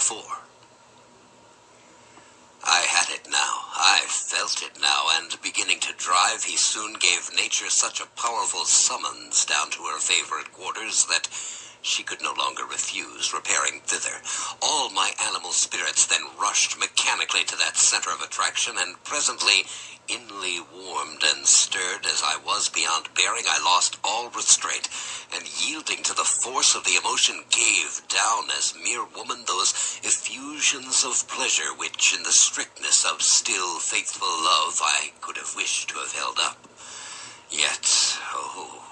before. I had it now. I felt it now, and beginning to drive, he soon gave nature such a powerful summons down to her favorite quarters that she could no longer refuse repairing thither. All my animal spirits then rushed mechanically to that center of attraction, and presently, inly warmed and stirred as I was beyond bearing, I lost all restraint, and yielding to the force of the emotion, gave down as mere woman those effusions of pleasure which, in the strictness of still faithful love, I could have wished to have held up. Yet, oh,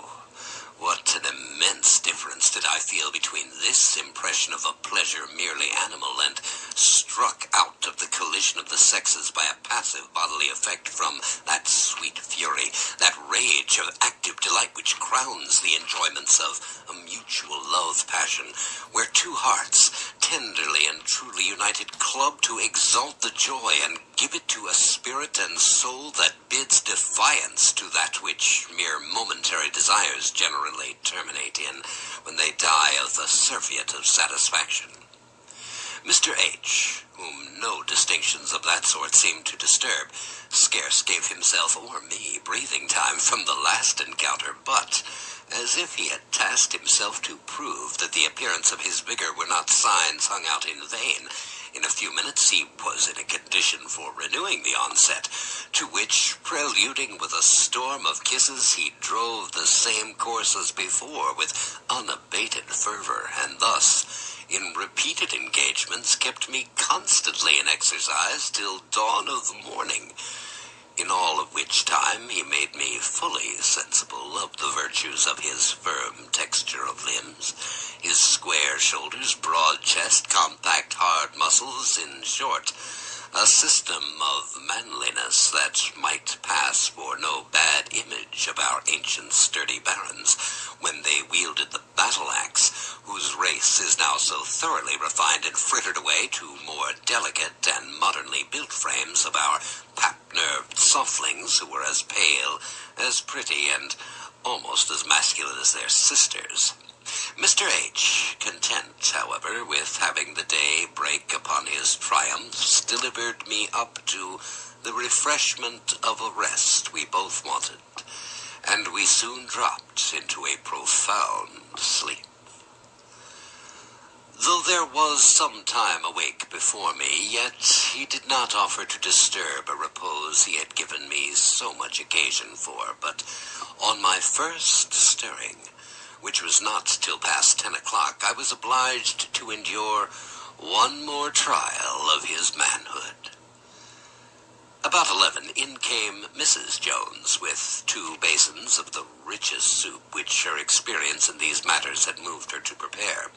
what an immense difference did I feel between this impression of a pleasure merely animal and struck out of the collision of the sexes by a passive bodily effect from that sweet fury, that rage of active delight which crowns the enjoyments of a mutual love passion, where two hearts, tenderly and truly united, club to exalt the joy and give it to a spirit and soul that bids defiance to that which mere momentary desires generally terminate in when they die of the surfeit of satisfaction. Mr. H., whom no distinctions of that sort seemed to disturb, scarce gave himself or me breathing time from the last encounter, but, as if he had tasked himself to prove that the appearance of his vigor were not signs hung out in vain, in a few minutes he was in a condition for renewing the onset, to which, preluding with a storm of kisses, he drove the same course as before with unabated fervor, and thus, in repeated engagements, kept me constantly in exercise till dawn of the morning, in all of which time he made me fully sensible of the virtues of his firm texture of limbs, his square shoulders, broad chest, compact hard muscles, in short, a system of manliness that might pass for no bad image of our ancient sturdy barons when they wielded the battle-axe, whose race is now so thoroughly refined and frittered away to more delicate and modernly built frames of our pap-nerved softlings, who were as pale, as pretty, and almost as masculine as their sisters. Mr. H., content, however, with having the day break upon his triumphs, delivered me up to the refreshment of a rest we both wanted, and we soon dropped into a profound sleep. Though there was some time awake before me, yet he did not offer to disturb a repose he had given me so much occasion for, but on my first stirring, which was not till past 10 o'clock, I was obliged to endure one more trial of his manhood. About 11, in came Mrs. Jones with 2 basins of the richest soup which her experience in these matters had moved her to prepare.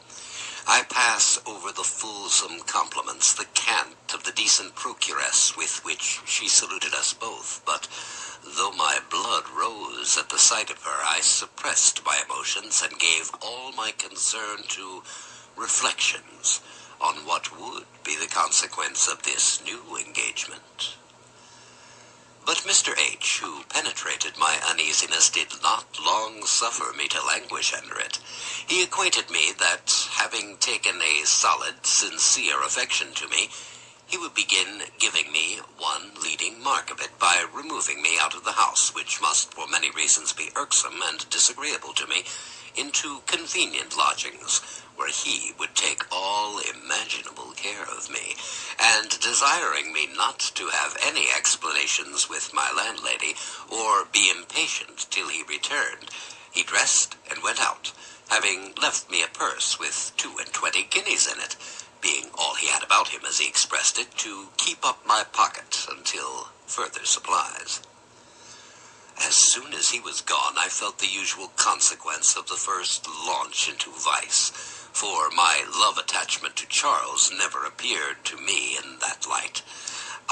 I pass over the fulsome compliments, the cant of the decent procuress with which she saluted us both, but though my blood rose at the sight of her, I suppressed my emotions and gave all my concern to reflections on what would be the consequence of this new engagement. But Mr. H., who penetrated my uneasiness, did not long suffer me to languish under it. He acquainted me that, having taken a solid, sincere affection to me, he would begin giving me one leading mark of it by removing me out of the house, which must for many reasons be irksome and disagreeable to me, into convenient lodgings, where he would take all imaginable care of me, and desiring me not to have any explanations with my landlady, or be impatient till he returned, he dressed and went out, having left me a purse with 22 guineas in it, being all he had about him, as he expressed it, to keep up my pocket until further supplies. As soon as he was gone, I felt the usual consequence of the first launch into vice, for my love attachment to Charles never appeared to me in that light.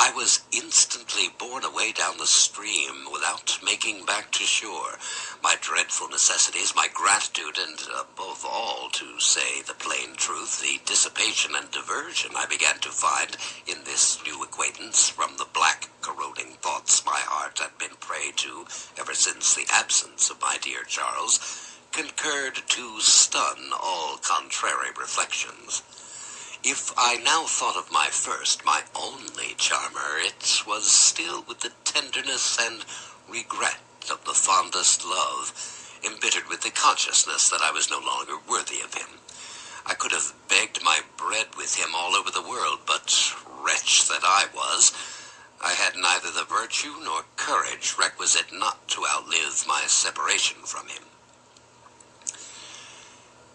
I was instantly borne away down the stream without making back to shore. My dreadful necessities, my gratitude, and above all, to say the plain truth, the dissipation and diversion I began to find in this new acquaintance from the black, corroding thoughts my heart had been prey to ever since the absence of my dear Charles, concurred to stun all contrary reflections. If I now thought of my first, my only charmer, it was still with the tenderness and regret of the fondest love, embittered with the consciousness that I was no longer worthy of him. I could have begged my bread with him all over the world, but, wretch that I was, I had neither the virtue nor courage requisite not to outlive my separation from him.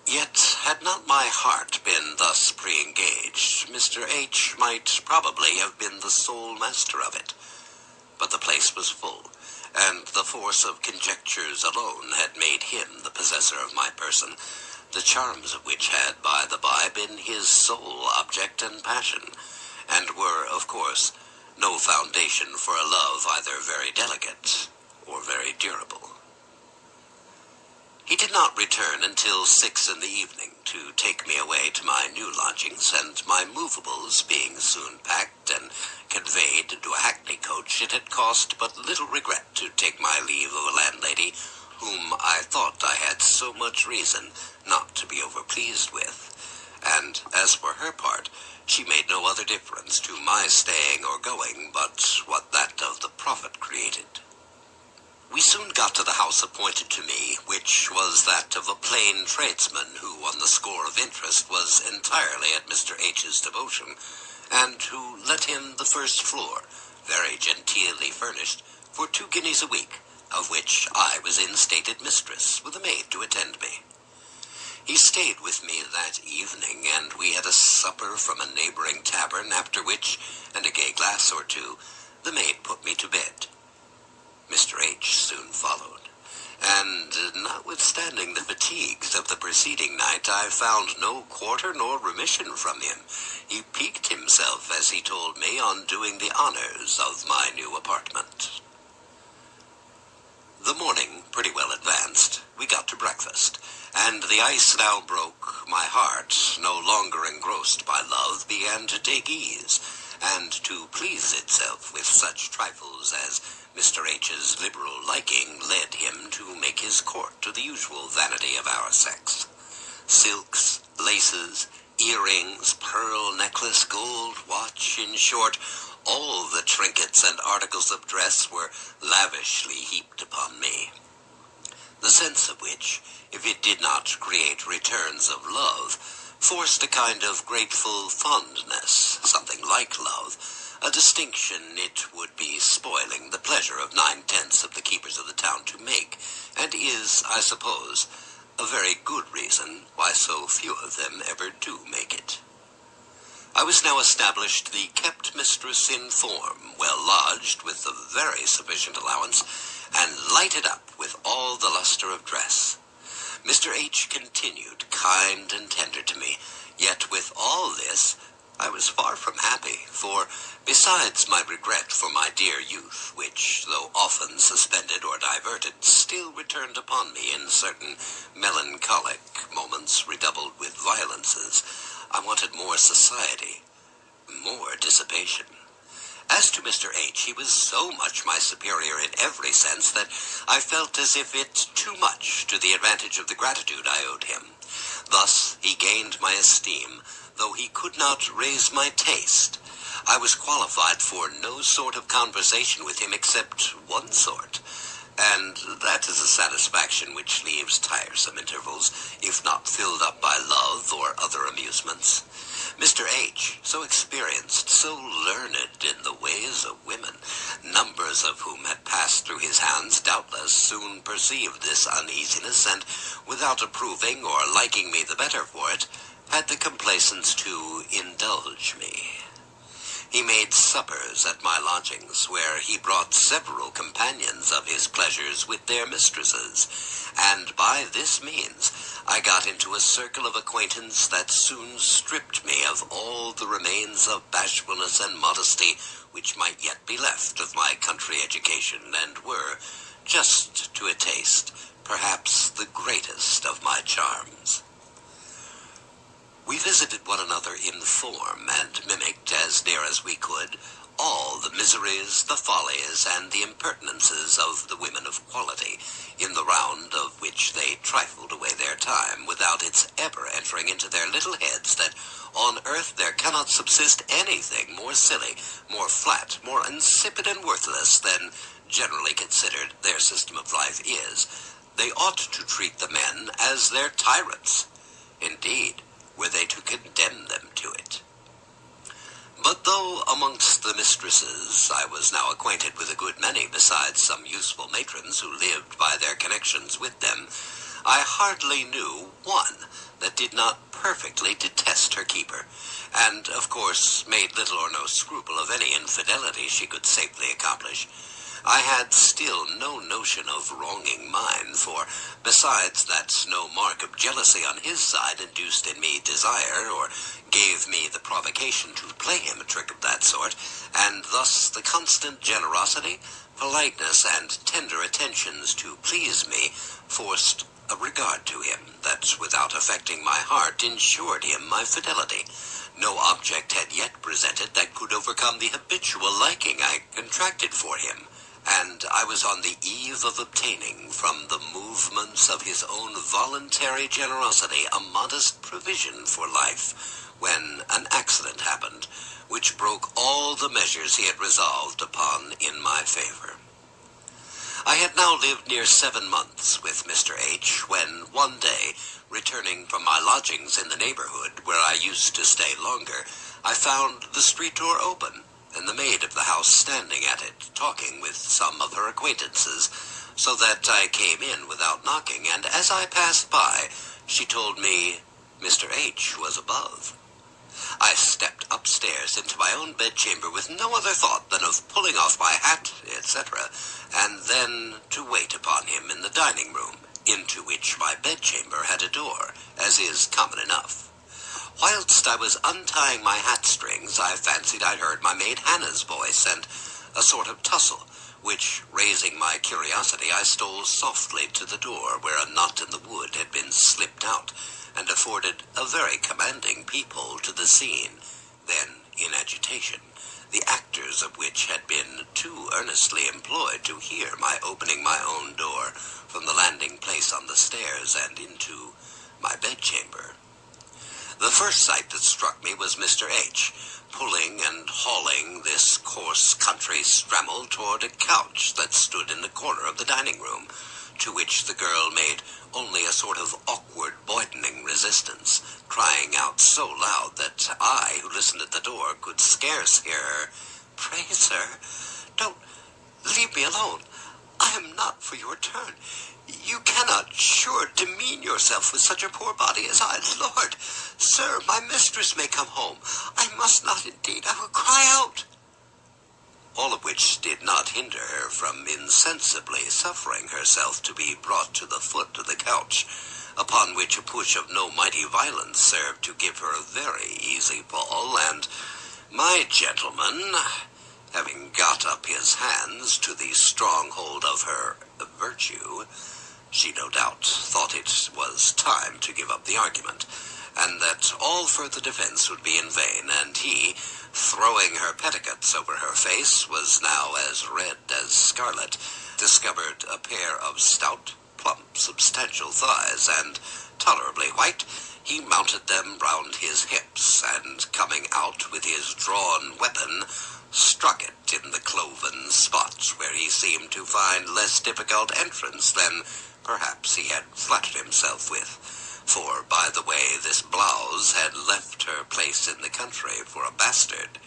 Yet, had not my heart been thus pre-engaged, Mr. H. might probably have been the sole master of it. But the place was full, and the force of conjectures alone had made him the possessor of my person, the charms of which had, by the by, been his sole object and passion, and were, of course, no foundation for a love either very delicate or very durable. He did not return until 6 in the evening to take me away to my new lodgings, and my movables being soon packed and conveyed into a hackney coach, it had cost but little regret to take my leave of a landlady whom I thought I had so much reason not to be overpleased with, and as for her part, she made no other difference to my staying or going but what that of the profit created. We soon got to the house appointed to me, which was that of a plain tradesman who, on the score of interest, was entirely at Mr. H.'s devotion, and who let him the first floor, very genteelly furnished, for 2 guineas a week, of which I was instated mistress, with a maid to attend me. He stayed with me that evening, and we had a supper from a neighboring tavern, after which, and a gay glass or two, the maid put me to bed. Mr. H. soon followed, and, notwithstanding the fatigues of the preceding night, I found no quarter nor remission from him. He piqued himself, as he told me, on doing the honors of my new apartment. The morning pretty well advanced. We got to breakfast, and the ice now broke. My heart, no longer engrossed by love, began to take ease, and to please itself with such trifles as Mr. H.'s liberal liking led him to make his court to the usual vanity of our sex. Silks, laces, earrings, pearl necklace, gold watch, in short, all the trinkets and articles of dress were lavishly heaped upon me, the sense of which, if it did not create returns of love, forced a kind of grateful fondness, something like love, a distinction it would be spoiling the pleasure of 9/10 of the keepers of the town to make, and is, I suppose, a very good reason why so few of them ever do make it. I was now established the kept mistress in form, well lodged with a very sufficient allowance, and lighted up with all the luster of dress. Mr. H. continued kind and tender to me, yet with all this I was far from happy, for, besides my regret for my dear youth, which, though often suspended or diverted, still returned upon me in certain melancholic moments redoubled with violences, I wanted more society, more dissipation. As to Mr. H., he was so much my superior in every sense that I felt as if it too much to the advantage of the gratitude I owed him. Thus he gained my esteem, though he could not raise my taste. I was qualified for no sort of conversation with him except one sort, and that is a satisfaction which leaves tiresome intervals, if not filled up by love or other amusements. Mr. H., so experienced, so learned in the ways of women, numbers of whom had passed through his hands, doubtless soon perceived this uneasiness, and, without approving or liking me the better for it, had the complacence to indulge me. He made suppers at my lodgings, where he brought several companions of his pleasures with their mistresses, and by this means I got into a circle of acquaintance that soon stripped me of all the remains of bashfulness and modesty which might yet be left of my country education, and were, just to a taste, perhaps the greatest of my charms. We visited one another in form, and mimicked, as near as we could, all the miseries, the follies, and the impertinences of the women of quality, in the round of which they trifled away their time, without its ever entering into their little heads that on earth there cannot subsist anything more silly, more flat, more insipid and worthless than, generally considered, their system of life is. They ought to treat the men as their tyrants. Indeed, were they to condemn them to it. But though amongst the mistresses I was now acquainted with a good many besides some useful matrons who lived by their connections with them, I hardly knew one that did not perfectly detest her keeper, and of course made little or no scruple of any infidelity she could safely accomplish. I had still no notion of wronging mine, for, besides that no mark of jealousy on his side induced in me desire, or gave me the provocation to play him a trick of that sort, and thus the constant generosity, politeness, and tender attentions to please me forced a regard to him that, without affecting my heart, ensured him my fidelity. No object had yet presented that could overcome the habitual liking I contracted for him, and I was on the eve of obtaining from the movements of his own voluntary generosity a modest provision for life, when an accident happened, which broke all the measures he had resolved upon in my favor. I had now lived near 7 months with Mr. H, when one day, returning from my lodgings in the neighborhood, where I used to stay longer, I found the street door open, and the maid of the house standing at it, talking with some of her acquaintances, so that I came in without knocking, and as I passed by, she told me Mr. H was above. I stepped upstairs into my own bedchamber with no other thought than of pulling off my hat, etc., and then to wait upon him in the dining room, into which my bedchamber had a door, as is common enough. Whilst I was untying my hat strings, I fancied I heard my maid Hannah's voice, and a sort of tussle, which, raising my curiosity, I stole softly to the door, where a knot in the wood had been slipped out, and afforded a very commanding peephole to the scene, then in agitation, the actors of which had been too earnestly employed to hear my opening my own door from the landing place on the stairs and into my bedchamber. The first sight that struck me was Mr. H, pulling and hauling this coarse country strammel toward a couch that stood in the corner of the dining room, to which the girl made only a sort of awkward, boydening resistance, crying out so loud that I, who listened at the door, could scarce hear her. "Pray, sir, don't leave me alone. I am not for your turn. You cannot, sure, demean yourself with such a poor body as I. Lord, sir, my mistress may come home. I must not, indeed. I will cry out." All of which did not hinder her from insensibly suffering herself to be brought to the foot of the couch, upon which a push of no mighty violence served to give her a very easy fall, and my gentleman, having got up his hands to the stronghold of her virtue, she no doubt thought it was time to give up the argument, and that all further defense would be in vain, and he, throwing her petticoats over her face, was now as red as scarlet, discovered a pair of stout, plump, substantial thighs, and, tolerably white, he mounted them round his hips, and, coming out with his drawn weapon, struck it in the cloven spot, where he seemed to find less difficult entrance than perhaps he had flattered himself with. For, by the way, this blouse had left her place in the country for a bastard,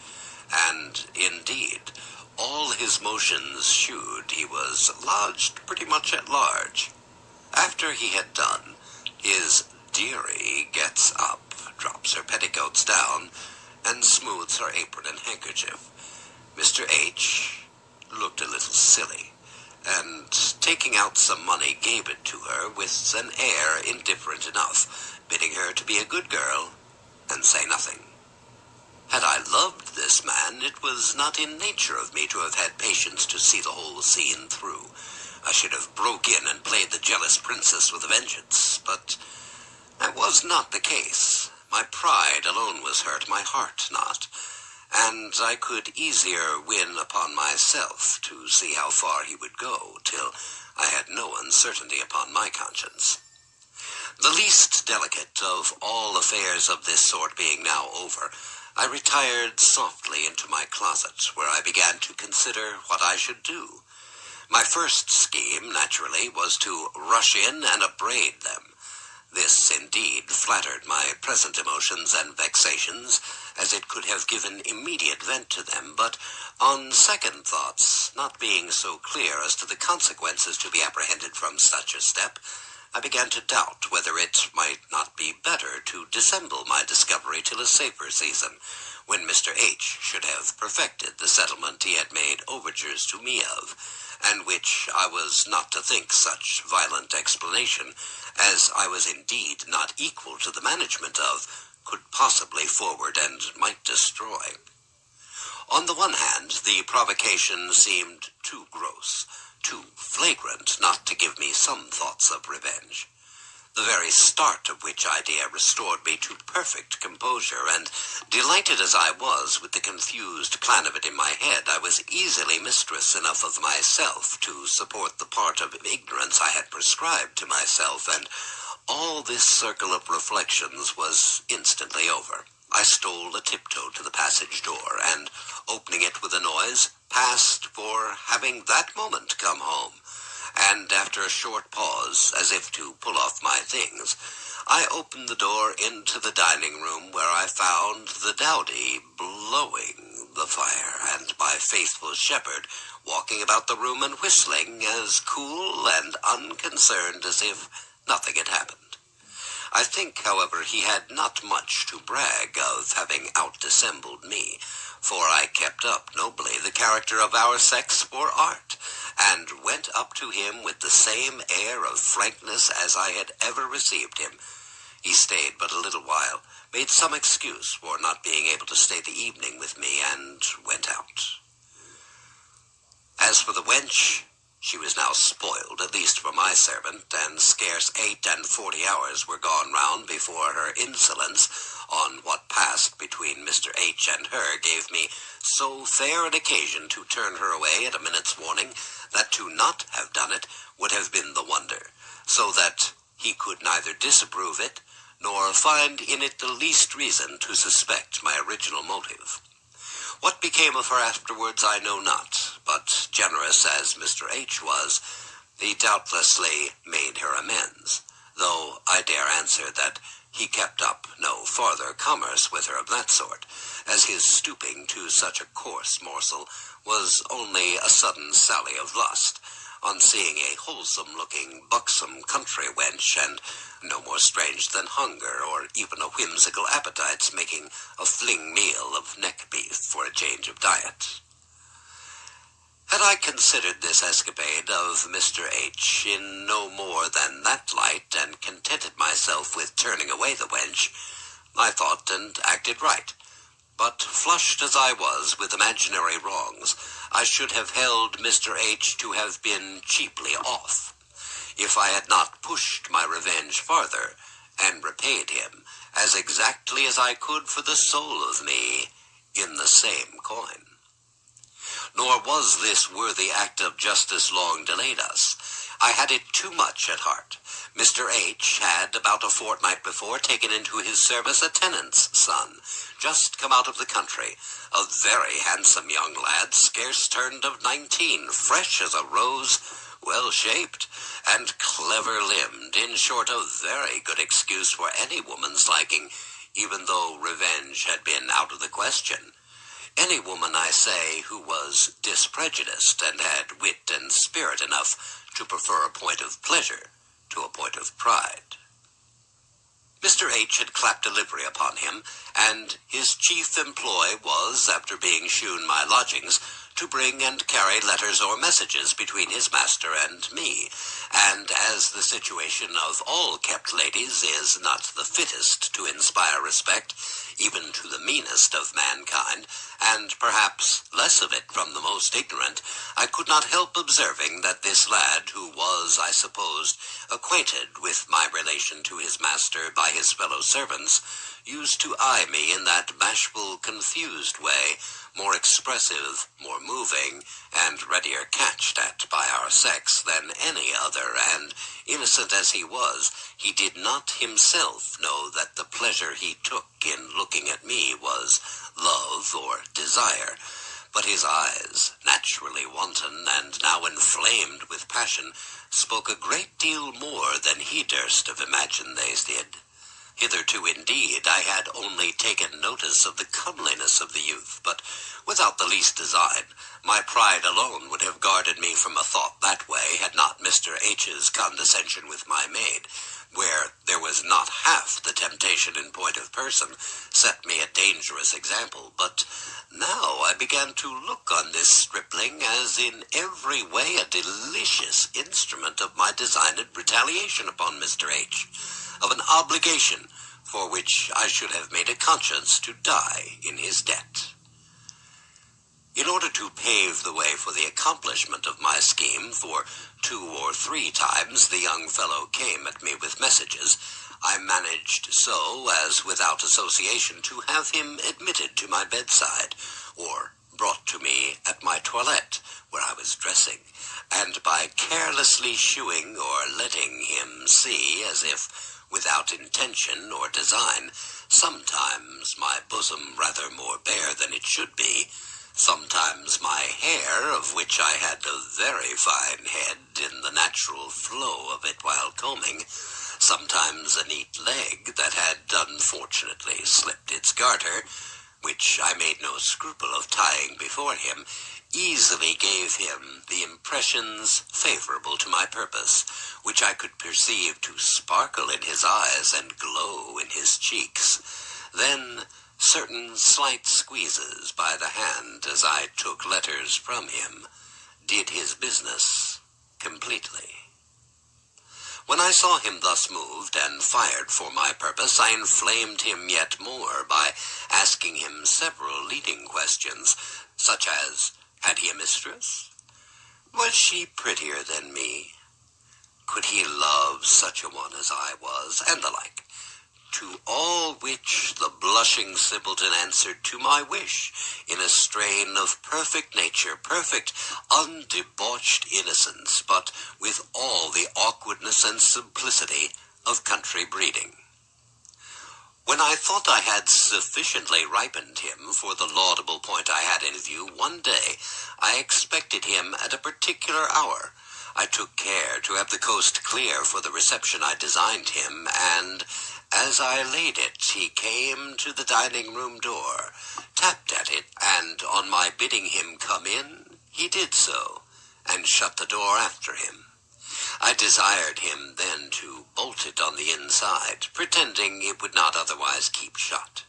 and, indeed, all his motions shewed he was lodged pretty much at large. After he had done, his dearie gets up, drops her petticoats down, and smooths her apron and handkerchief. Mr. H looked a little silly, and, taking out some money, gave it to her with an air indifferent enough, bidding her to be a good girl and say nothing. Had I loved this man, it was not in nature of me to have had patience to see the whole scene through. I should have broke in and played the jealous princess with a vengeance, but that was not the case. My pride alone was hurt, my heart not, and I could easier win upon myself to see how far he would go, till I had no uncertainty upon my conscience. The least delicate of all affairs of this sort being now over, I retired softly into my closet, where I began to consider what I should do. My first scheme, naturally, was to rush in and upbraid them. This, indeed, flattered my present emotions and vexations, as it could have given immediate vent to them, but on second thoughts, not being so clear as to the consequences to be apprehended from such a step, I began to doubt whether it might not be better to dissemble my discovery till a safer season, when Mr. H. should have perfected the settlement he had made overtures to me of, and which I was not to think such violent explanation, as I was indeed not equal to the management of, could possibly forward and might destroy. On the one hand, the provocation seemed too gross, too flagrant not to give me some thoughts of revenge. The very start of which idea restored me to perfect composure, and delighted as I was with the confused plan of it in my head, I was easily mistress enough of myself to support the part of ignorance I had prescribed to myself, and all this circle of reflections was instantly over. I stole a tiptoe to the passage door, and, opening it with a noise, passed for having that moment come home, and after a short pause, as if to pull off my things, I opened the door into the dining room, where I found the dowdy blowing the fire, and my faithful shepherd walking about the room and whistling, as cool and unconcerned as if nothing had happened. I think, however, he had not much to brag of having out-dissembled me, for I kept up nobly the character of our sex for art, and went up to him with the same air of frankness as I had ever received him. He stayed but a little while, made some excuse for not being able to stay the evening with me, and went out. As for the wench, she was now spoiled, at least for my servant, and scarce 48 hours were gone round before her insolence on what passed between Mr. H. and her gave me so fair an occasion to turn her away at a minute's warning, that to not have done it would have been the wonder, so that he could neither disapprove it, nor find in it the least reason to suspect my original motive. What became of her afterwards I know not, but generous as Mr. H. was, he doubtlessly made her amends, though I dare answer that he kept up no farther commerce with her of that sort, as his stooping to such a coarse morsel was only a sudden sally of lust, on seeing a wholesome-looking, buxom country wench, and no more strange than hunger, or even a whimsical appetite's making a fling meal of neck-beef for a change of diet. Had I considered this escapade of Mr. H. in no more than that light, and contented myself with turning away the wench, I thought and acted right. But flushed as I was with imaginary wrongs, I should have held Mr. H. to have been cheaply off, if I had not pushed my revenge farther, and repaid him as exactly as I could for the soul of me in the same coin. Nor was this worthy act of justice long delayed us. I had it too much at heart. Mr. H. had, about a fortnight before, taken into his service a tenant's son, just come out of the country, a very handsome young lad, scarce turned of 19, fresh as a rose, well-shaped, and clever-limbed, in short, a very good excuse for any woman's liking, even though revenge had been out of the question. Any woman, I say, who was disprejudiced and had wit and spirit enough to prefer a point of pleasure to a point of pride. Mr. H. had clapped a livery upon him, and his chief employ was, after being shewn my lodgings, to bring and carry letters or messages between his master and me, and as the situation of all kept ladies is not the fittest to inspire respect, even to the meanest of mankind, and perhaps less of it from the most ignorant, I could not help observing that this lad, who was, I supposed, acquainted with my relation to his master by his fellow servants, used to eye me in that bashful, confused way, more expressive, more moving, and readier catched at by our sex than any other, and, innocent as he was, he did not himself know that the pleasure he took in looking at me was love or desire. But his eyes, naturally wanton and now inflamed with passion, spoke a great deal more than he durst have imagined they did. Hitherto, indeed, I had only taken notice of the comeliness of the youth, but without the least design. My pride alone would have guarded me from a thought that way, had not Mr. H.'s condescension with my maid, where there was not half the temptation in point of person, set me a dangerous example. But now I began to look on this stripling as in every way a delicious instrument of my designed retaliation upon Mr. H., of an obligation for which I should have made a conscience to die in his debt. In order to pave the way for the accomplishment of my scheme, for 2 or 3 times the young fellow came at me with messages, I managed so as without association to have him admitted to my bedside, or brought to me at my toilette where I was dressing, and by carelessly shewing or letting him see, as if without intention or design, sometimes my bosom rather more bare than it should be, sometimes my hair, of which I had a very fine head in the natural flow of it while combing, sometimes a neat leg that had unfortunately slipped its garter, which I made no scruple of tying before him, easily gave him the impressions favorable to my purpose, which I could perceive to sparkle in his eyes and glow in his cheeks. Then certain slight squeezes by the hand as I took letters from him did his business completely. When I saw him thus moved and fired for my purpose, I inflamed him yet more by asking him several leading questions, such as, had he a mistress? Was she prettier than me? Could he love such a one as I was? And the like. To all which the blushing simpleton answered to my wish, in a strain of perfect nature, perfect undebauched innocence, but with all the awkwardness and simplicity of country breeding. When I thought I had sufficiently ripened him for the laudable point I had in view, one day I expected him at a particular hour. I took care to have the coast clear for the reception I designed him, and as I laid it, he came to the dining-room door, tapped at it, and on my bidding him come in, he did so, and shut the door after him. I desired him then to bolt it on the inside, pretending it would not otherwise keep shut.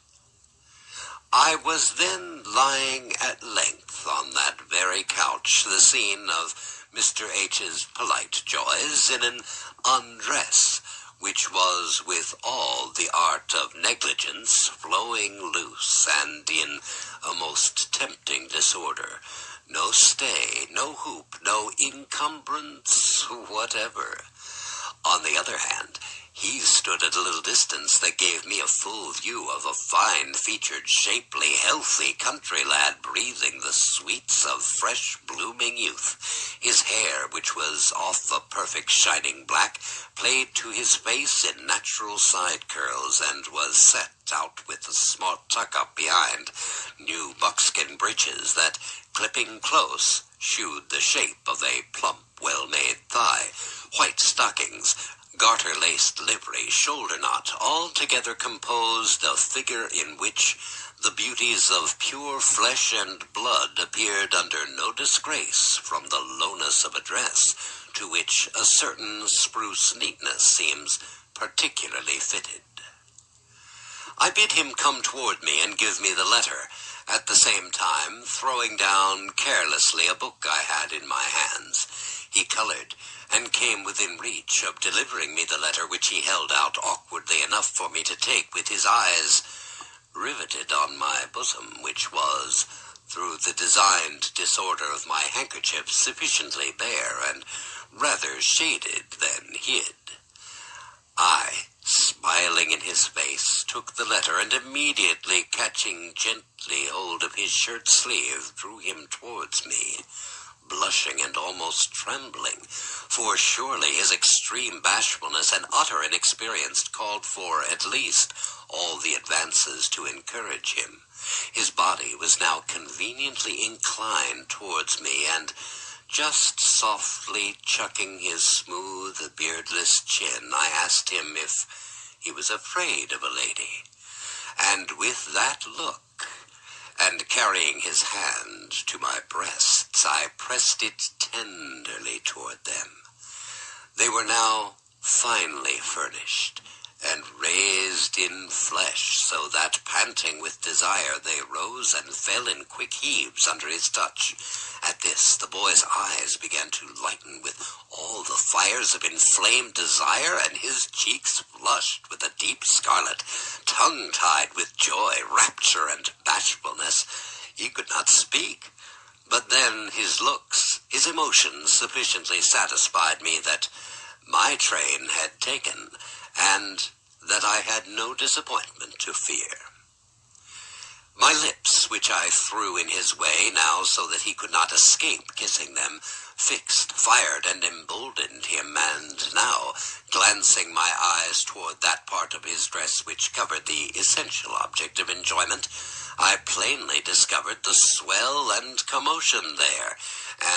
I was then lying at length on that very couch, the scene of Mr. H.'s polite joys, in an undress, which was with all the art of negligence flowing loose and in a most tempting disorder. No stay, no hoop, no encumbrance whatever. On the other hand, he stood at a little distance that gave me a full view of a fine-featured, shapely, healthy country lad breathing the sweets of fresh, blooming youth. His hair, which was off a perfect shining black, played to his face in natural side curls and was set out with a smart tuck-up behind, new buckskin breeches that, clipping close, shewed the shape of a plump, well-made thigh, white stockings, garter-laced livery, shoulder knot, altogether composed a figure in which the beauties of pure flesh and blood appeared under no disgrace from the lowness of a dress, to which a certain spruce neatness seems particularly fitted. I bid him come toward me and give me the letter, at the same time throwing down carelessly a book I had in my hands. He colored, and came within reach of delivering me the letter, which he held out awkwardly enough for me to take, with his eyes riveted on my bosom, which was, through the designed disorder of my handkerchief, sufficiently bare and rather shaded than hid. I smiled smiling in his face, took the letter and immediately catching gently hold of his shirt sleeve, drew him towards me, blushing and almost trembling, for surely his extreme bashfulness and utter inexperience called for at least all the advances to encourage him. His body was now conveniently inclined towards me, and just softly chucking his smooth, beardless chin, I asked him if he was afraid of a lady. And with that look, and carrying his hand to my breasts, I pressed it tenderly toward them. They were now finely furnished, and raised in flesh, so that, panting with desire, they rose and fell in quick heaves under his touch. At this, the boy's eyes began to lighten with all the fires of inflamed desire, and his cheeks flushed with a deep scarlet, tongue-tied with joy, rapture, and bashfulness. He could not speak, but then his looks, his emotions sufficiently satisfied me that my train had taken, and that I had no disappointment to fear. My lips, which I threw in his way now so that he could not escape kissing them, fixed, fired, and emboldened him, and now, glancing my eyes toward that part of his dress which covered the essential object of enjoyment, I plainly discovered the swell and commotion there,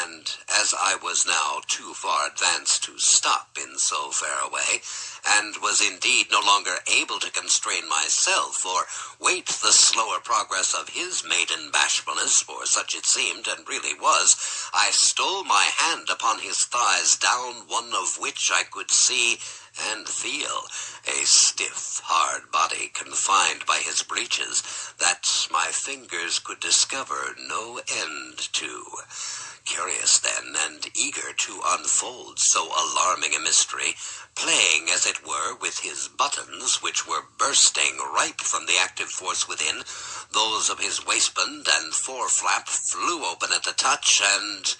and as I was now too far advanced to stop in so fair a way, and was indeed no longer able to constrain myself, or wait the slower progress of his maiden bashfulness, for such it seemed and really was, I stole my hand upon his thighs, down one of which I could see and feel a stiff, hard body confined by his breeches that my fingers could discover no end to. Curious then, and eager to unfold so alarming a mystery, playing as it were with his buttons, which were bursting ripe from the active force within, those of his waistband and foreflap flew open at the touch, and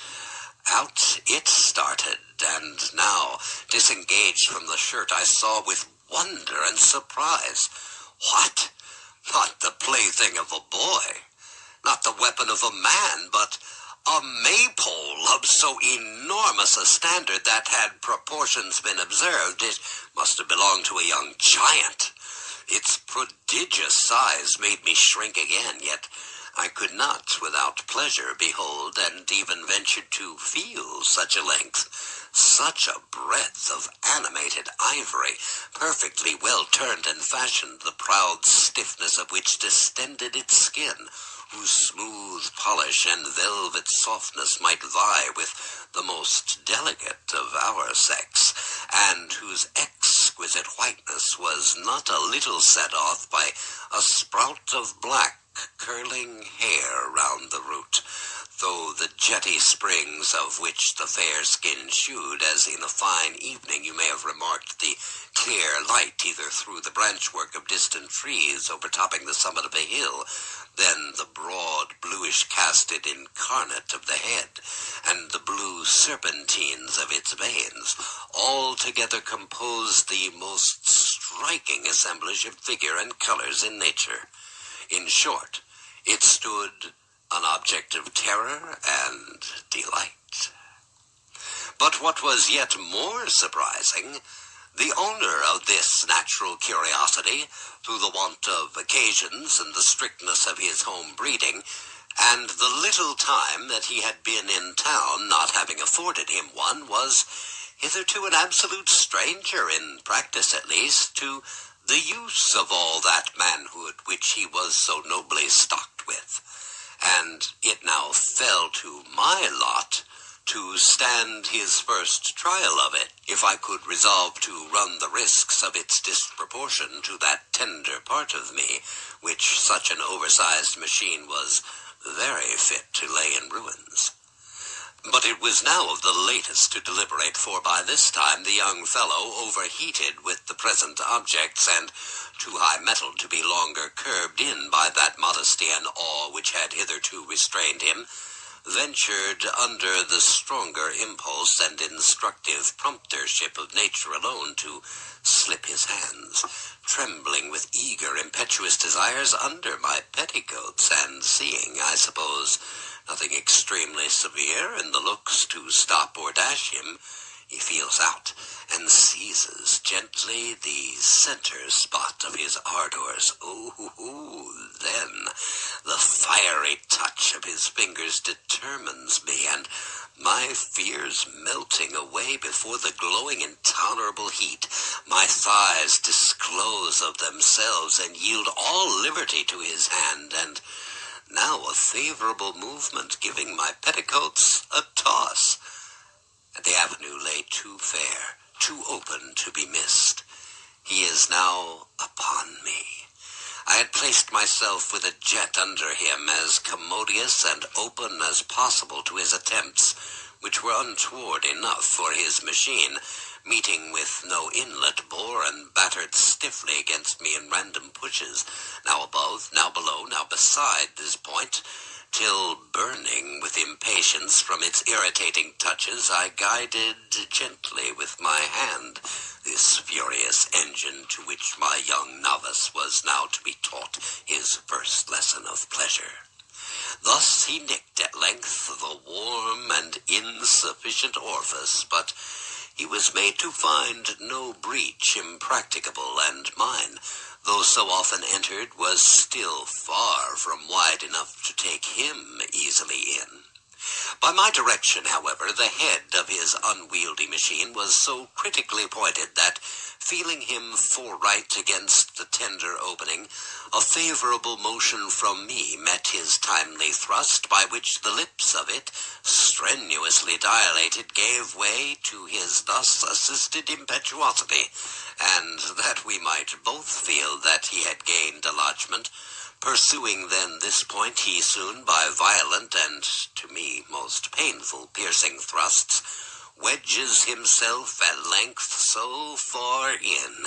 out it started, and now, disengaged from the shirt, I saw with wonder and surprise. What? Not the plaything of a boy, not the weapon of a man, but a maypole of so enormous a standard that, had proportions been observed, it must have belonged to a young giant. Its prodigious size made me shrink again, yet I could not without pleasure behold and even venture to feel such a length, such a breadth of animated ivory, perfectly well turned and fashioned, the proud stiffness of which distended its skin, whose smooth polish and velvet softness might vie with the most delicate of our sex, and whose exquisite whiteness was not a little set off by a sprout of black curling hair round the root, though the jetty springs of which the fair skin shewed, as in a fine evening you may have remarked the clear light either through the branchwork of distant trees overtopping the summit of a hill, then the broad bluish casted incarnate of the head, and the blue serpentines of its veins, all together composed the most striking assemblage of figure and colors in nature. In short, it stood an object of terror and delight. But what was yet more surprising, the owner of this natural curiosity, through the want of occasions and the strictness of his home breeding, and the little time that he had been in town, not having afforded him one, was hitherto an absolute stranger, in practice at least, to the use of all that manhood which he was so nobly stocked with, and it now fell to my lot to stand his first trial of it, if I could resolve to run the risks of its disproportion to that tender part of me, which such an oversized machine was very fit to lay in ruins. But it was now of the latest to deliberate, for by this time the young fellow, overheated with the present objects, and too high-mettled to be longer curbed in by that modesty and awe which had hitherto restrained him, ventured under the stronger impulse and instructive promptership of nature alone to slip his hands, trembling with eager, impetuous desires under my petticoats, and seeing, I suppose, nothing extremely severe in the looks to stop or dash him, he feels out and seizes gently the center spot of his ardors. Then the fiery touch of his fingers determines me, and my fears melting away before the glowing intolerable heat, my thighs disclose of themselves and yield all liberty to his hand, and now a favorable movement giving my petticoats a toss. The avenue lay too fair, too open to be missed. He is now upon me. I had placed myself with a jet under him, as commodious and open as possible to his attempts, which were untoward enough for his machine, meeting with no inlet, bore and battered stiffly against me in random pushes, now above, now below, now beside this point, till, burning with impatience from its irritating touches, I guided gently with my hand this furious engine to which my young novice was now to be taught his first lesson of pleasure. Thus he nicked at length the warm and insufficient orifice, but he was made to find no breach impracticable, and mine, though so often entered, was still far from wide enough to take him easily in. By my direction, however, the head of his unwieldy machine was so critically pointed that, feeling him forright against the tender opening, a favorable motion from me met his timely thrust, by which the lips of it, strenuously dilated, gave way to his thus assisted impetuosity, and that we might both feel that he had gained a lodgment, pursuing then this point, he soon, by violent and, to me, most painful piercing thrusts, wedges himself at length so far in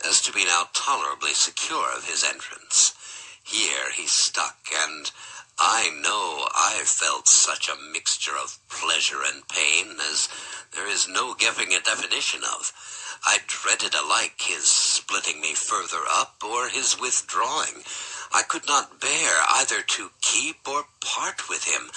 as to be now tolerably secure of his entrance. Here he stuck, and I know I felt such a mixture of pleasure and pain as there is no giving a definition of. I dreaded alike his splitting me further up or his withdrawing. I could not bear either to keep or part with him,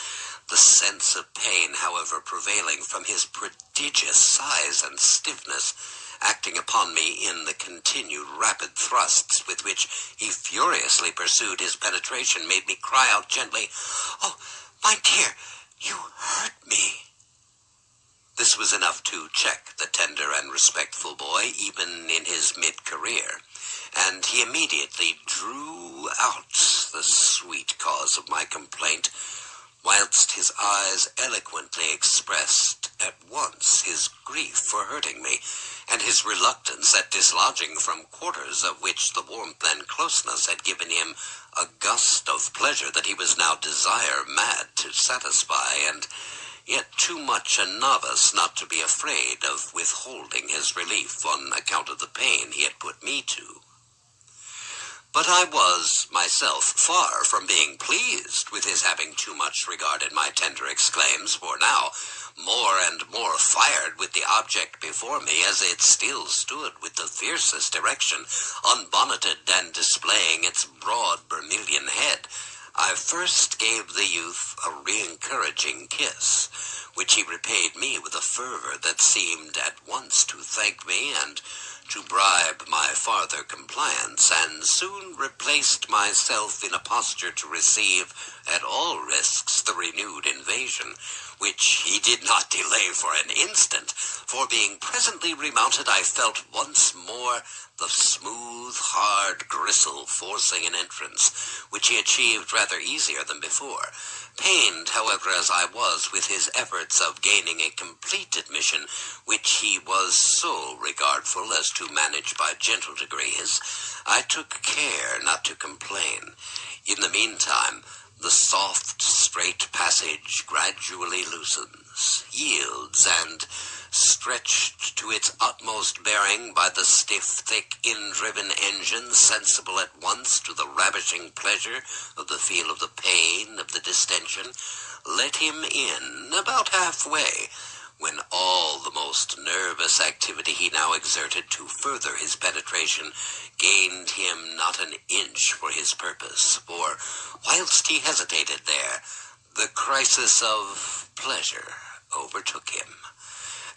the sense of pain, however, prevailing from his prodigious size and stiffness, acting upon me in the continued rapid thrusts with which he furiously pursued his penetration, made me cry out gently, "Oh, my dear, you hurt me." This was enough to check the tender and respectful boy, even in his mid-career, and he immediately drew out the sweet cause of my complaint, whilst his eyes eloquently expressed at once his grief for hurting me, and his reluctance at dislodging from quarters of which the warmth and closeness had given him a gust of pleasure that he was now desire-mad to satisfy, and yet too much a novice not to be afraid of withholding his relief on account of the pain he had put me to. But I was, myself, far from being pleased with his having too much regarded my tender exclaims, for now, more and more fired with the object before me, as it still stood with the fiercest erection, unbonneted and displaying its broad vermilion head, I first gave the youth a re-encouraging kiss, which he repaid me with a fervor that seemed at once to thank me and to bribe my farther compliance, and soon replaced myself in a posture to receive at all risks the renewed invasion, which he did not delay for an instant, for being presently remounted, I felt once more the smooth, hard gristle forcing an entrance, which he achieved rather easier than before. Pained, however, as I was with his efforts of gaining a complete admission, which he was so regardful as to manage by gentle degrees, I took care not to complain. In the meantime, the soft, straight passage gradually loosens, yields, and stretched to its utmost bearing by the stiff, thick, in-driven engine, sensible at once to the ravishing pleasure of the feel of the pain, of the distension, let him in about halfway, when all the most nervous activity he now exerted to further his penetration gained him not an inch for his purpose, for whilst he hesitated there, the crisis of pleasure overtook him,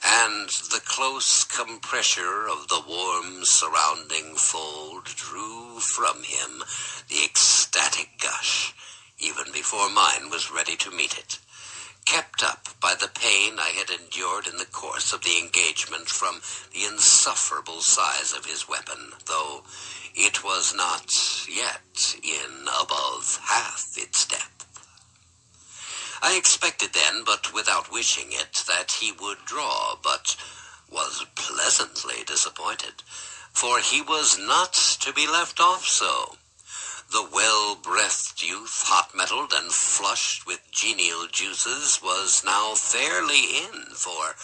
and the close compressure of the warm surrounding fold drew from him the ecstatic gush, even before mine was ready to meet it, kept up by the pain I had endured in the course of the engagement from the insufferable size of his weapon, though it was not yet in above half its depth. I expected then, but without wishing it, that he would draw, but was pleasantly disappointed, for he was not to be left off so. The well-breathed youth, hot-mettled and flushed with genial juices, was now fairly in for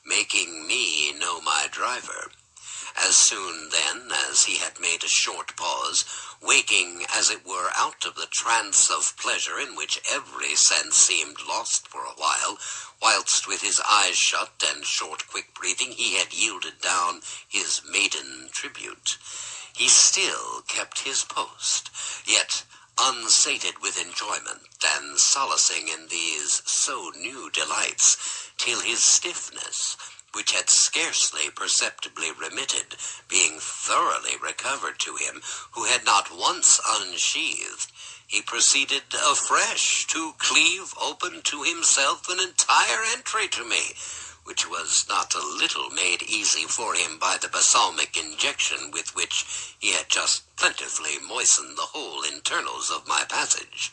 making me know my driver. As soon then as he had made a short pause, waking as it were out of the trance of pleasure in which every sense seemed lost for a while, whilst with his eyes shut and short quick breathing he had yielded down his maiden tribute, he still kept his post, yet unsated with enjoyment, and solacing in these so new delights, till his stiffness, which had scarcely perceptibly remitted, being thoroughly recovered to him, who had not once unsheathed, he proceeded afresh to cleave open to himself an entire entry to me, which was not a little made easy for him by the balsamic injection with which he had just plentifully moistened the whole internals of my passage.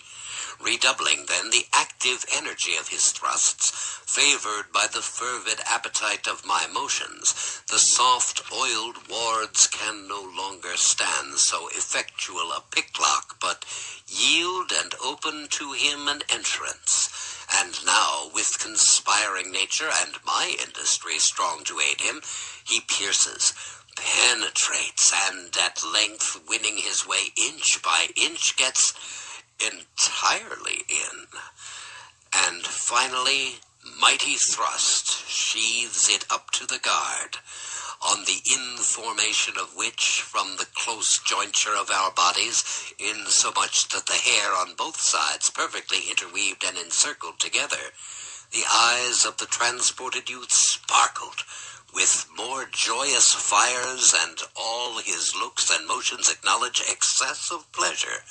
Redoubling then the active energy of his thrusts, favored by the fervid appetite of my motions, the soft oiled wards can no longer stand so effectual a picklock, but yield and open to him an entrance. And now, with conspiring nature and my industry strong to aid him, he pierces, penetrates, and at length, winning his way inch by inch, gets entirely in, and finally, mighty thrust sheathes it up to the guard, on the information of which, from the close jointure of our bodies, insomuch that the hair on both sides perfectly interweaved and encircled together, the eyes of the transported youth sparkled with more joyous fires, and all his looks and motions acknowledge excess of pleasure,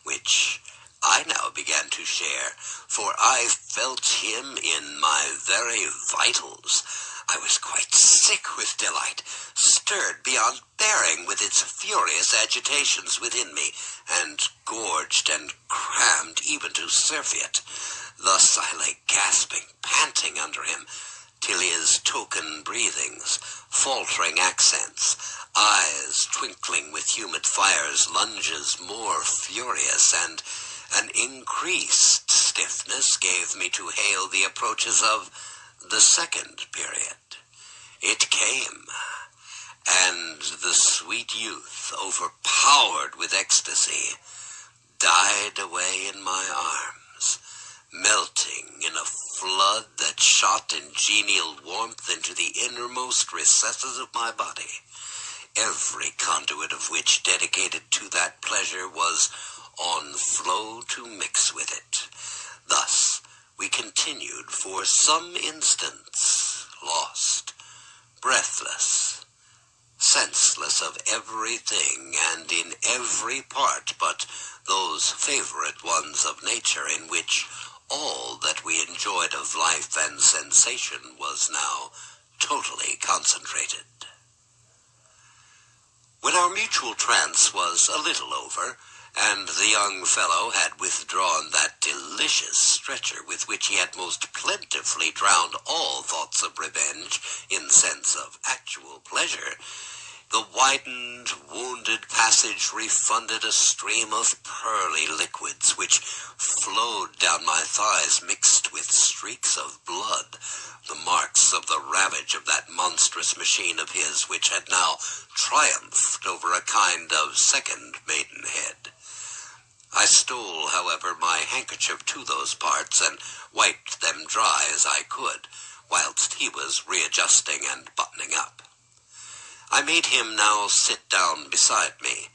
which I now began to share, for I felt him in my very vitals. I was quite sick with delight, stirred beyond bearing with its furious agitations within me, and gorged and crammed even to surfeit. Thus I lay gasping, panting under him, till his token breathings, faltering accents, eyes twinkling with humid fires, lunges more furious, and an increased stiffness gave me to hail the approaches of the second period. It came, and the sweet youth, overpowered with ecstasy, died away in my arms, melting in a flood that shot in genial warmth into the innermost recesses of my body, every conduit of which dedicated to that pleasure was on flow to mix with it. Thus we continued for some instants, lost, breathless, senseless of everything and in every part but those favorite ones of nature in which all that we enjoyed of life and sensation was now totally concentrated. When our mutual trance was a little over, and the young fellow had withdrawn that delicious stretcher with which he had most plentifully drowned all thoughts of revenge in sense of actual pleasure, The widened, wounded passage refunded a stream of pearly liquids which flowed down my thighs mixed with streaks of blood, the marks of the ravage of that monstrous machine of his which had now triumphed over a kind of second maidenhead. I stole, however, my handkerchief to those parts and wiped them dry as I could, whilst he was readjusting and buttoning up. I made him now sit down beside me,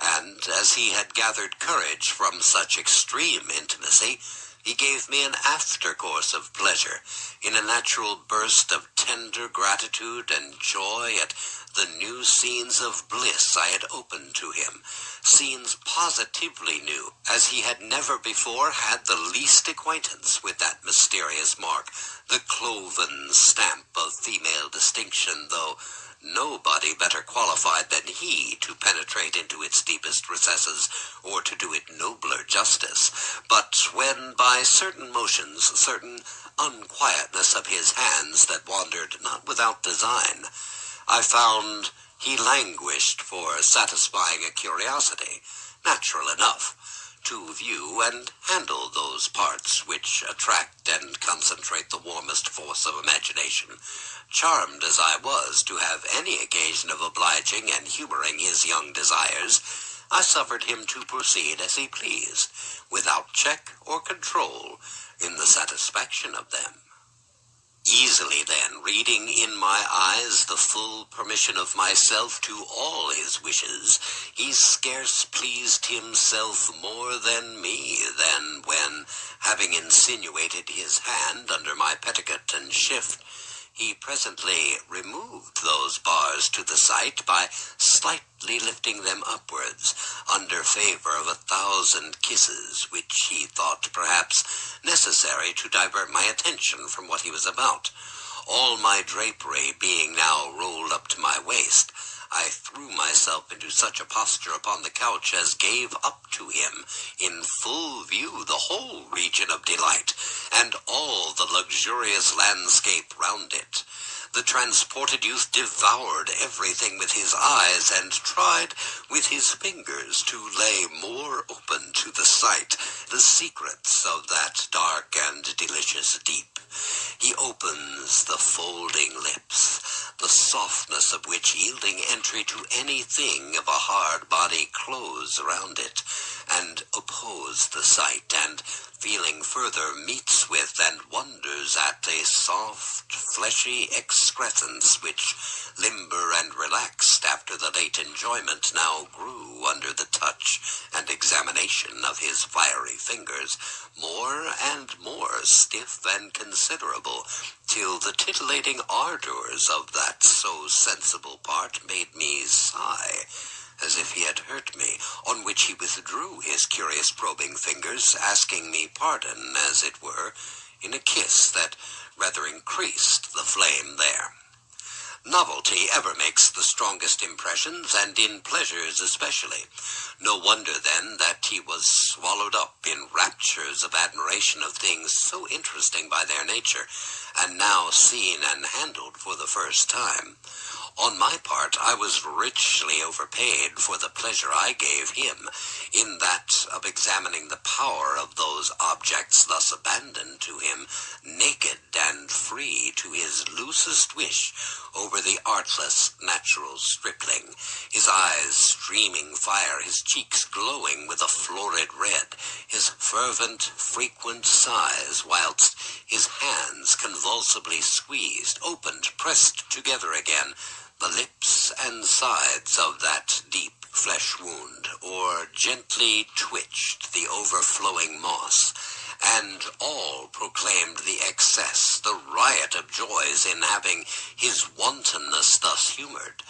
and as he had gathered courage from such extreme intimacy, he gave me an after-course of pleasure in a natural burst of tender gratitude and joy at the new scenes of bliss I had opened to him, scenes positively new, as he had never before had the least acquaintance with that mysterious mark, the cloven stamp of female distinction, though nobody better qualified than he to penetrate into its deepest recesses, or to do it nobler justice. But when by certain motions, certain unquietness of his hands that wandered not without design, I found he languished for satisfying a curiosity, natural enough, to view and handle those parts which attract and concentrate the warmest force of imagination, charmed as I was to have any occasion of obliging and humoring his young desires, I suffered him to proceed as he pleased, without check or control, in the satisfaction of them. Easily then, reading in my eyes the full permission of myself to all his wishes, he scarce pleased himself more than me than when, having insinuated his hand under my petticoat and shift, he presently removed those bars to the sight by slightly lifting them upwards, under favor of 1,000 kisses, which he thought perhaps necessary to divert my attention from what he was about. All my drapery being now rolled up to my waist, I threw myself into such a posture upon the couch as gave up to him in full view the whole region of delight, and all the luxurious landscape round it. The transported youth devoured everything with his eyes, and tried with his fingers to lay more open to the sight the secrets of that dark and delicious deep. He opens the folding lips, the softness of which yielding entry to anything of a hard body close around it, and oppose the sight, and feeling further meets with and wonders at a soft, fleshy excrescence which, limber and relaxed after the late enjoyment, now grew under the touch and examination of his fiery fingers, more and more stiff and considerable, till the titillating ardors of that so sensible part made me sigh, as if he had hurt me, on which he withdrew his curious probing fingers, asking me pardon, as it were, in a kiss that rather increased the flame there. Novelty ever makes the strongest impressions, and in pleasures especially. No wonder, then, that he was swallowed up in raptures of admiration of things so interesting by their nature, and now seen and handled for the first time. On my part, I was richly overpaid for the pleasure I gave him, in that of examining the power of those objects thus abandoned to him, naked and free to his loosest wish, over the artless natural stripling, his eyes streaming fire, his cheeks glowing with a florid red, his fervent, frequent sighs, whilst his hands convulsively squeezed, opened, pressed together again, the lips and sides of that deep flesh wound, or gently twitched the overflowing moss, and all proclaimed the excess, the riot of joys in having his wantonness thus humored.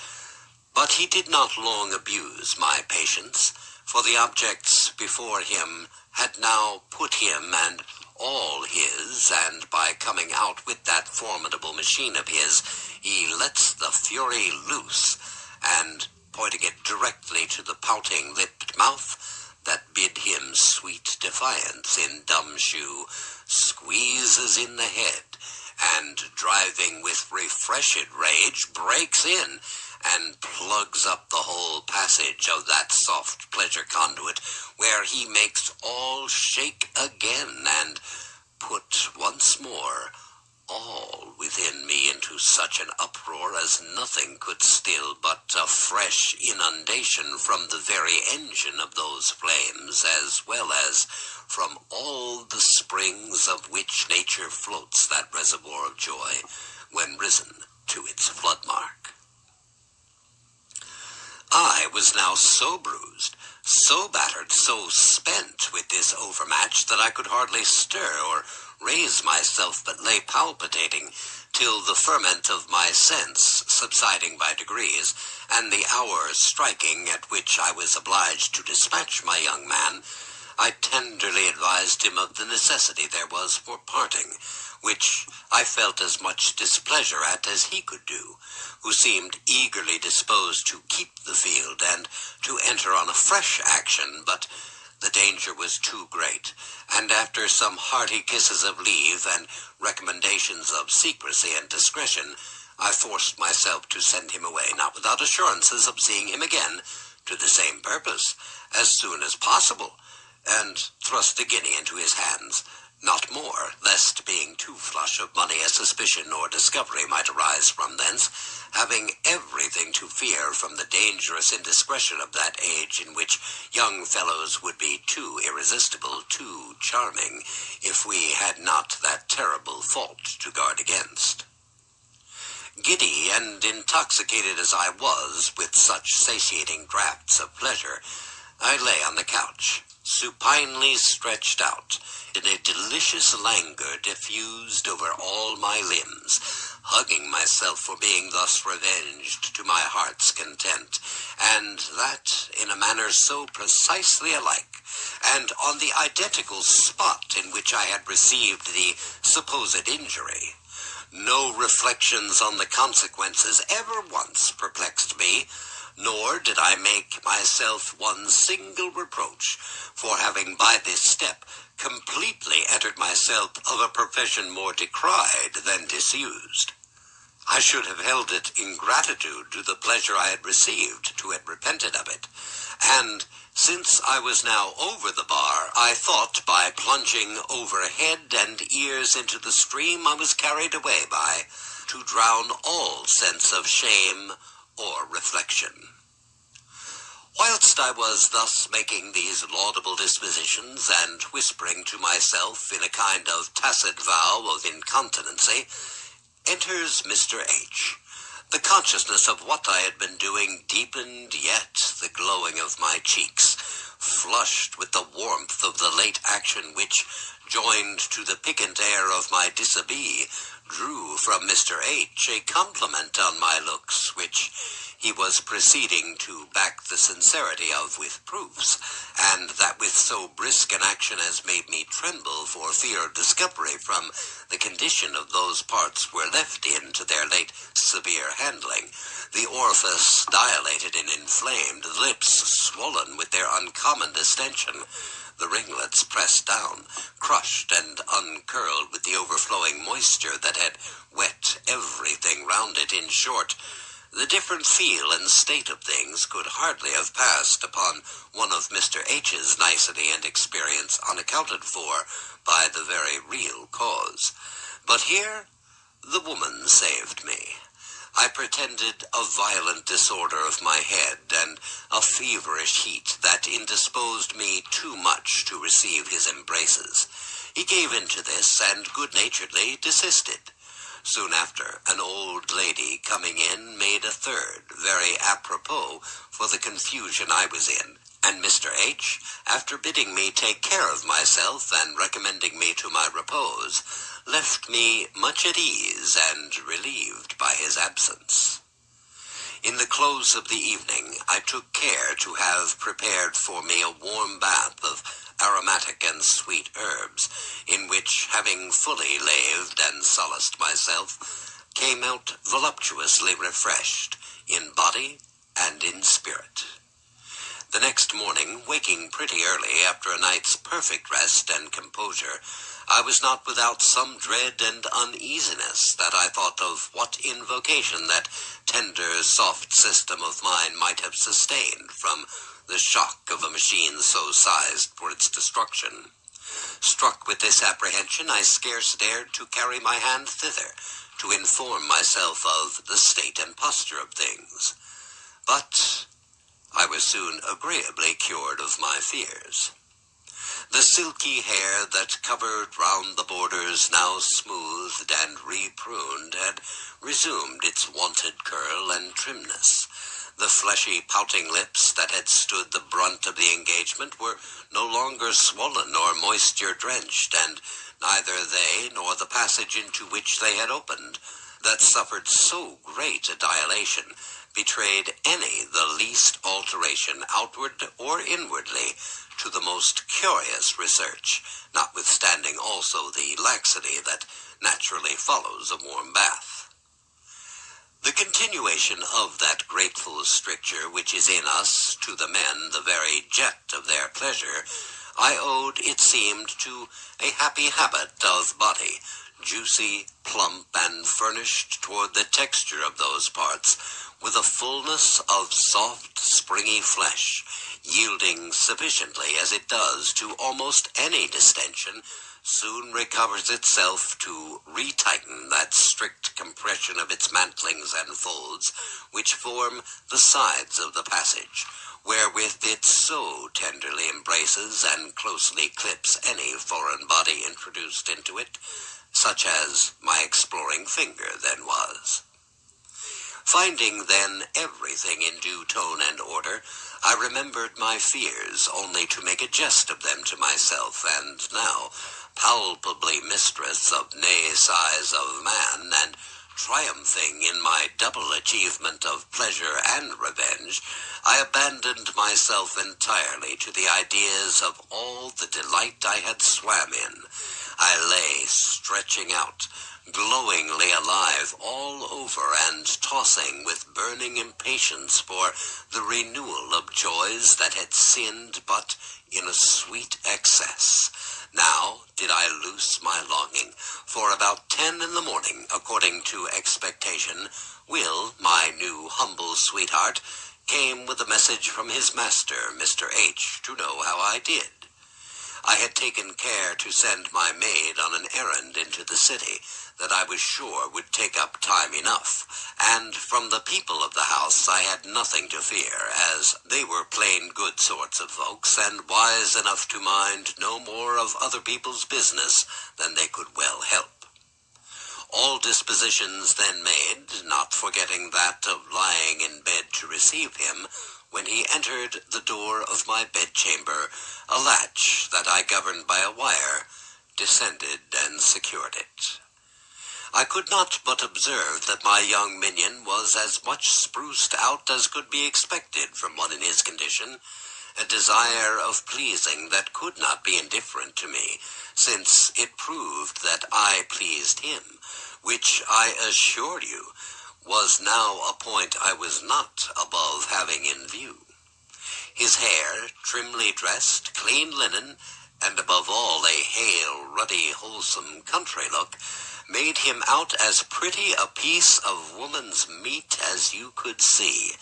But he did not long abuse my patience, for the objects before him had now put him and all his, and by coming out with that formidable machine of his, he lets the fury loose, and, pointing it directly to the pouting-lipped mouth that bid him sweet defiance in dumb shoe, squeezes in the head, and, driving with refreshed rage, breaks in, and plugs up the whole passage of that soft pleasure conduit, where he makes all shake again, and put once more all within me into such an uproar as nothing could still but a fresh inundation from the very engine of those flames, as well as from all the springs of which nature floats that reservoir of joy when risen to its flood mark. I was now so bruised, so battered, so spent with this overmatch that I could hardly stir or raise myself, but lay palpitating, till the ferment of my sense subsiding by degrees, and the hour striking at which I was obliged to dispatch my young man, I tenderly advised him of the necessity there was for parting, which I felt as much displeasure at as he could do, who seemed eagerly disposed to keep the field and to enter on a fresh action, but the danger was too great, and after some hearty kisses of leave and recommendations of secrecy and discretion, I forced myself to send him away, not without assurances of seeing him again to the same purpose, as soon as possible, and thrust a guinea into his hands, not more, lest being too flush of money a suspicion or discovery might arise from thence, having everything to fear from the dangerous indiscretion of that age in which young fellows would be too irresistible, too charming, if we had not that terrible fault to guard against. Giddy and intoxicated as I was with such satiating draughts of pleasure, I lay on the couch, supinely stretched out, in a delicious languor diffused over all my limbs, hugging myself for being thus revenged to my heart's content, and that in a manner so precisely alike, and on the identical spot in which I had received the supposed injury. No reflections on the consequences ever once perplexed me, nor did I make myself one single reproach for having by this step completely entered myself of a profession more decried than disused. I should have held it ingratitude to the pleasure I had received to have repented of it, and since I was now over the bar, I thought by plunging over head and ears into the stream I was carried away by, to drown all sense of shame or reflection. Whilst I was thus making these laudable dispositions, and whispering to myself in a kind of tacit vow of incontinency, enters Mr. H. The consciousness of what I had been doing deepened yet the glowing of my cheeks, flushed with the warmth of the late action which, joined to the piquant air of my dishabille, drew from Mr. H. a compliment on my looks, which he was proceeding to back the sincerity of with proofs, and that with so brisk an action as made me tremble for fear of discovery from the condition of those parts were left in to their late severe handling, the orifice dilated and inflamed, the lips swollen with their uncommon distension, the ringlets pressed down, crushed and uncurled with the overflowing moisture that had wet everything round it. In short, the different feel and state of things could hardly have passed upon one of Mr. H.'s nicety and experience unaccounted for by the very real cause. But here the woman saved me. I pretended a violent disorder of my head and a feverish heat that indisposed me too much to receive his embraces. He gave in to this and good-naturedly desisted. Soon after, an old lady coming in made a third, very apropos for the confusion I was in, and Mr. H., after bidding me take care of myself and recommending me to my repose, left me much at ease and relieved by his absence. In the close of the evening, I took care to have prepared for me a warm bath of aromatic and sweet herbs, in which, having fully laved and solaced myself, came out voluptuously refreshed in body and in spirit. The next morning, waking pretty early after a night's perfect rest and composure, I was not without some dread and uneasiness that I thought of what invocation that tender, soft system of mine might have sustained from the shock of a machine so sized for its destruction. Struck with this apprehension, I scarce dared to carry my hand thither, to inform myself of the state and posture of things. But I was soon agreeably cured of my fears. The silky hair that covered round the borders, now smoothed and repruned, had resumed its wonted curl and trimness. The fleshy, pouting lips that had stood the brunt of the engagement were no longer swollen or moisture-drenched, and neither they nor the passage into which they had opened, that suffered so great a dilation, betrayed any the least alteration, outward or inwardly, to the most curious research, notwithstanding also the laxity that naturally follows a warm bath. The continuation of that grateful stricture which is in us, to the men the very jet of their pleasure, I owed, it seemed, to a happy habit of body, juicy, plump, and furnished toward the texture of those parts with a fullness of soft, springy flesh, yielding sufficiently as it does to almost any distension, soon recovers itself to retighten that strict compression of its mantlings and folds which form the sides of the passage, wherewith it so tenderly embraces and closely clips any foreign body introduced into it, such as my exploring finger then was. Finding then everything in due tone and order, I remembered my fears only to make a jest of them to myself, and now, palpably mistress of nay size of man, and triumphing in my double achievement of pleasure and revenge, I abandoned myself entirely to the ideas of all the delight I had swam in. I lay stretching out, glowingly alive all over, and tossing with burning impatience for the renewal of joys that had sinned but in a sweet excess. Now did I loose my longing, for about 10 in the morning, according to expectation, Will, my new humble sweetheart, came with a message from his master, Mr. H., to know how I did. I had taken care to send my maid on an errand into the city that I was sure would take up time enough, and from the people of the house I had nothing to fear, as they were plain good sorts of folks, and wise enough to mind no more of other people's business than they could well help. All dispositions then made, not forgetting that of lying in bed to receive him, when he entered the door of my bedchamber, a latch that I governed by a wire, descended and secured it. I could not but observe that my young minion was as much spruced out as could be expected from one in his condition, a desire of pleasing that could not be indifferent to me, since it proved that I pleased him, which I assure you was now a point I was not above having in view. His hair, trimly dressed, clean linen, and above all a hale, ruddy, wholesome country look, made him out as pretty a piece of woman's meat as you could see,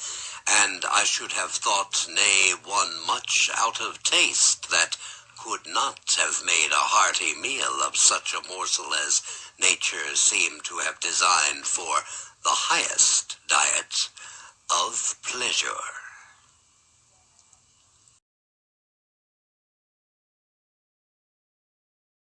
and I should have thought, nay, one much out of taste, that could not have made a hearty meal of such a morsel as nature seemed to have designed for the highest diet of pleasure.